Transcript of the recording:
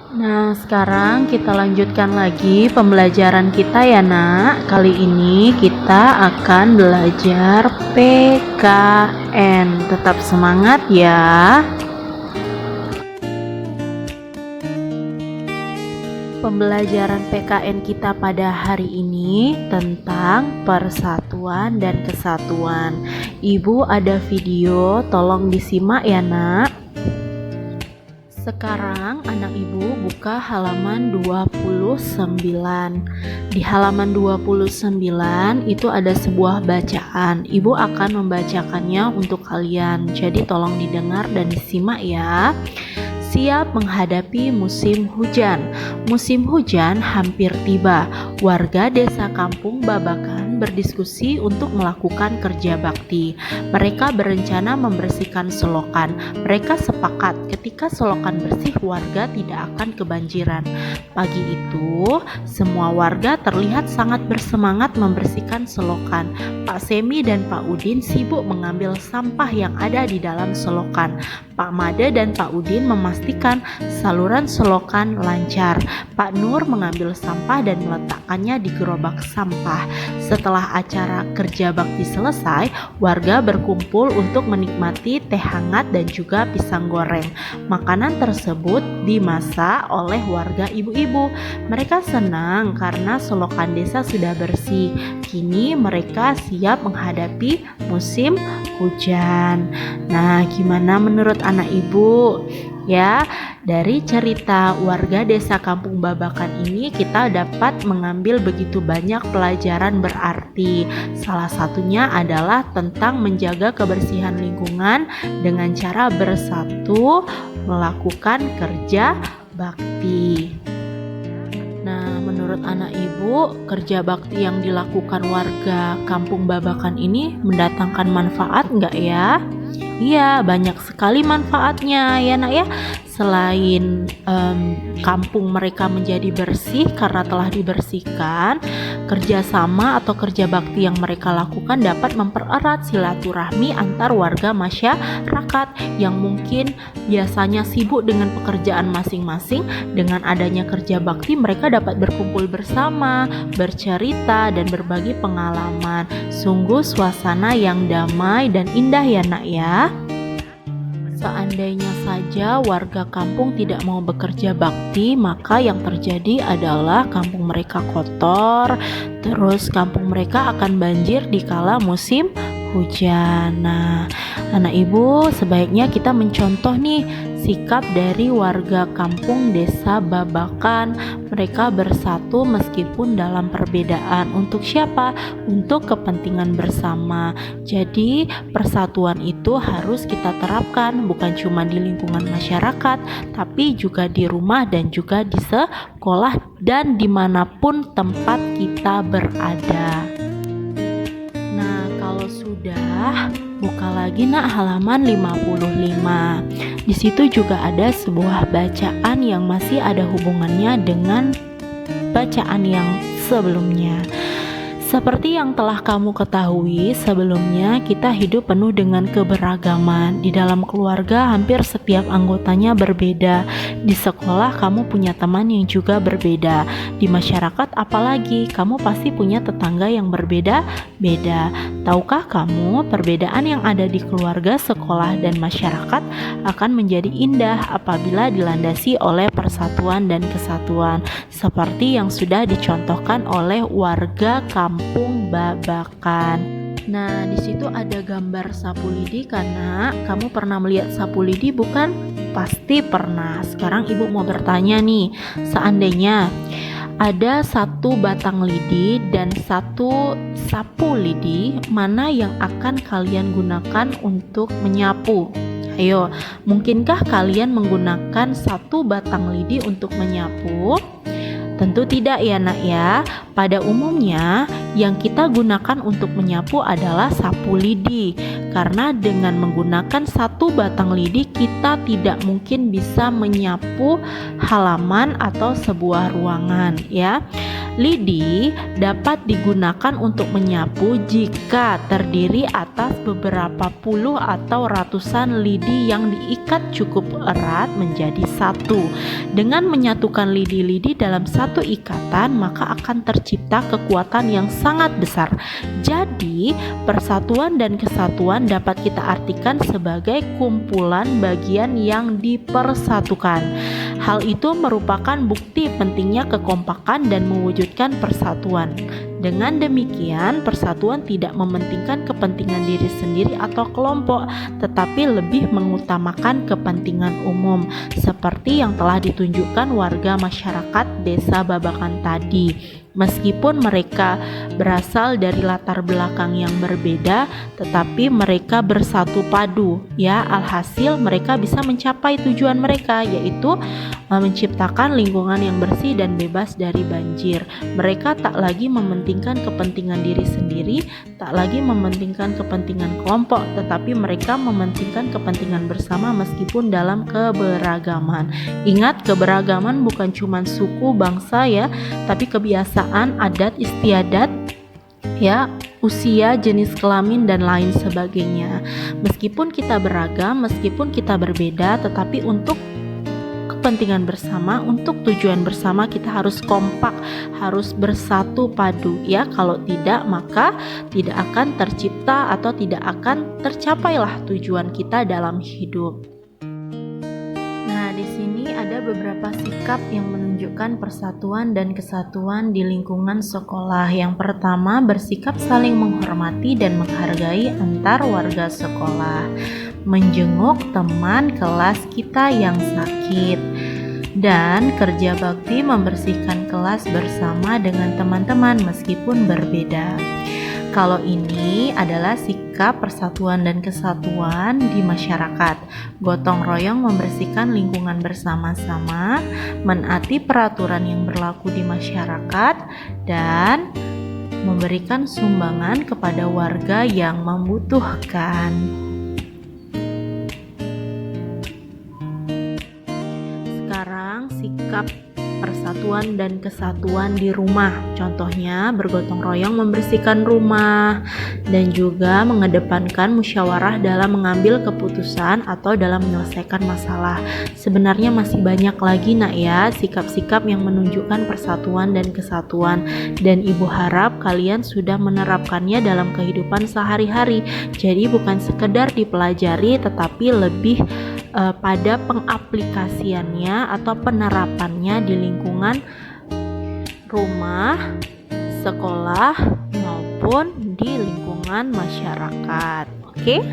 Nah, sekarang kita lanjutkan lagi pembelajaran kita ya, Nak. Kali ini kita akan belajar PKN. Tetap semangat ya. Pembelajaran PKN kita pada hari ini tentang persatuan dan kesatuan. Ibu ada video, tolong disimak ya, Nak. Sekarang anak ibu buka halaman 29. Di halaman 29 itu ada sebuah bacaan. Ibu akan membacakannya untuk kalian. Jadi tolong didengar dan disimak ya. Siap menghadapi musim hujan. Musim hujan hampir tiba. Warga desa Kampung Babakan berdiskusi untuk melakukan kerja bakti. Mereka berencana membersihkan selokan. Mereka sepakat ketika selokan bersih, warga tidak akan kebanjiran. Pagi itu, semua warga terlihat sangat bersemangat membersihkan selokan. Pak Semi dan Pak Udin sibuk mengambil sampah yang ada di dalam selokan. Pak Made dan Pak Udin memastikan saluran selokan lancar. Pak Nur mengambil sampah dan meletakkannya di gerobak sampah. Setelah acara kerja bakti selesai, warga berkumpul untuk menikmati teh hangat dan juga pisang goreng. Makanan tersebut dimasak oleh warga ibu-ibu. Mereka senang karena selokan desa sudah bersih. Kini mereka siap menghadapi musim hujan. Nah, gimana menurut anak ibu? Ya, dari cerita warga desa Kampung Babakan ini kita dapat mengambil begitu banyak pelajaran berarti. Salah satunya adalah tentang menjaga kebersihan lingkungan dengan cara bersatu melakukan kerja bakti. Nah, menurut anak ibu, kerja bakti yang dilakukan warga Kampung Babakan ini mendatangkan manfaat enggak ya? Iya, banyak sekali manfaatnya ya nak ya. Selain kampung mereka menjadi bersih karena telah dibersihkan, kerjasama atau kerja bakti yang mereka lakukan dapat mempererat silaturahmi antar warga masyarakat yang mungkin biasanya sibuk dengan pekerjaan masing-masing. Dengan adanya kerja bakti, mereka dapat berkumpul bersama, bercerita, dan berbagi pengalaman. Sungguh suasana yang damai dan indah ya nak ya. Seandainya saja warga kampung tidak mau bekerja bakti, maka yang terjadi adalah kampung mereka kotor, terus kampung mereka akan banjir di kala musim hujan. Nah, anak ibu, sebaiknya kita mencontoh nih sikap dari warga kampung desa Babakan. Mereka bersatu meskipun dalam perbedaan. Untuk siapa? Untuk kepentingan bersama. Jadi persatuan itu harus kita terapkan bukan cuma di lingkungan masyarakat, tapi juga di rumah dan juga di sekolah dan dimanapun tempat kita berada. Nah, kalau sudah, buka lagi nak halaman 55. Di situ juga ada sebuah bacaan yang masih ada hubungannya dengan bacaan yang sebelumnya. Seperti yang telah kamu ketahui, sebelumnya kita hidup penuh dengan keberagaman. Di dalam keluarga, hampir setiap anggotanya berbeda. Di sekolah, kamu punya teman yang juga berbeda. Di masyarakat, apalagi kamu pasti punya tetangga yang berbeda-beda. Tahukah kamu, perbedaan yang ada di keluarga, sekolah, dan masyarakat akan menjadi indah apabila dilandasi oleh persatuan dan kesatuan, seperti yang sudah dicontohkan oleh warga Kampung Babakan. Nah, di situ ada gambar sapu lidi karena kamu pernah melihat sapu lidi bukan? Pasti pernah. Sekarang ibu mau bertanya nih, seandainya ada satu batang lidi dan satu sapu lidi, mana yang akan kalian gunakan untuk menyapu? Ayo, mungkinkah kalian menggunakan satu batang lidi untuk menyapu? Tentu tidak ya nak ya. Pada umumnya Yang kita gunakan untuk menyapu adalah sapu lidi, karena dengan menggunakan satu batang lidi kita tidak mungkin bisa menyapu halaman atau sebuah ruangan ya. Lidi dapat digunakan untuk menyapu jika terdiri atas beberapa puluh atau ratusan lidi yang diikat cukup erat menjadi satu. Dengan menyatukan lidi-lidi dalam satu ikatan, maka akan tercipta kekuatan yang sangat besar. Jadi, persatuan dan kesatuan dapat kita artikan sebagai kumpulan bagian yang dipersatukan. Hal itu merupakan bukti pentingnya kekompakan dan mewujudkan persatuan. Dengan demikian, persatuan tidak mementingkan kepentingan diri sendiri atau kelompok, tetapi lebih mengutamakan kepentingan umum, seperti yang telah ditunjukkan warga masyarakat Desa Babakan tadi. Meskipun mereka berasal dari latar belakang yang berbeda, tetapi mereka bersatu padu ya. Alhasil mereka bisa mencapai tujuan mereka, yaitu menciptakan lingkungan yang bersih dan bebas dari banjir. Mereka tak lagi mementingkan kepentingan diri sendiri, tak lagi mementingkan kepentingan kelompok, tetapi mereka mementingkan kepentingan bersama meskipun dalam keberagaman. Ingat, keberagaman bukan cuma suku, bangsa ya, tapi kebiasaan, adat istiadat ya, usia, jenis kelamin dan lain sebagainya. Meskipun kita beragam, meskipun kita berbeda, tetapi untuk kepentingan bersama, untuk tujuan bersama kita harus kompak, harus bersatu padu ya. Kalau tidak, maka tidak akan tercipta atau tidak akan tercapailah tujuan kita dalam hidup. Nah, di sini ada beberapa sikap yang menunjukkan persatuan dan kesatuan di lingkungan sekolah. Yang pertama, bersikap saling menghormati dan menghargai antar warga sekolah. Menjenguk teman kelas kita yang sakit, dan kerja bakti membersihkan kelas bersama dengan teman-teman meskipun berbeda. Kalau ini adalah sikap persatuan dan kesatuan di masyarakat. Gotong royong membersihkan lingkungan bersama-sama, menaati peraturan yang berlaku di masyarakat, dan memberikan sumbangan kepada warga yang membutuhkan. Sekarang sikap persatuan dan kesatuan di rumah. Contohnya bergotong royong membersihkan rumah dan juga mengedepankan musyawarah dalam mengambil keputusan atau dalam menyelesaikan masalah. Sebenarnya masih banyak lagi nak ya sikap-sikap yang menunjukkan persatuan dan kesatuan, dan ibu harap kalian sudah menerapkannya dalam kehidupan sehari-hari. Jadi bukan sekedar dipelajari tetapi lebih pada pengaplikasiannya atau penerapannya di lingkungan rumah, sekolah maupun di lingkungan masyarakat. Oke?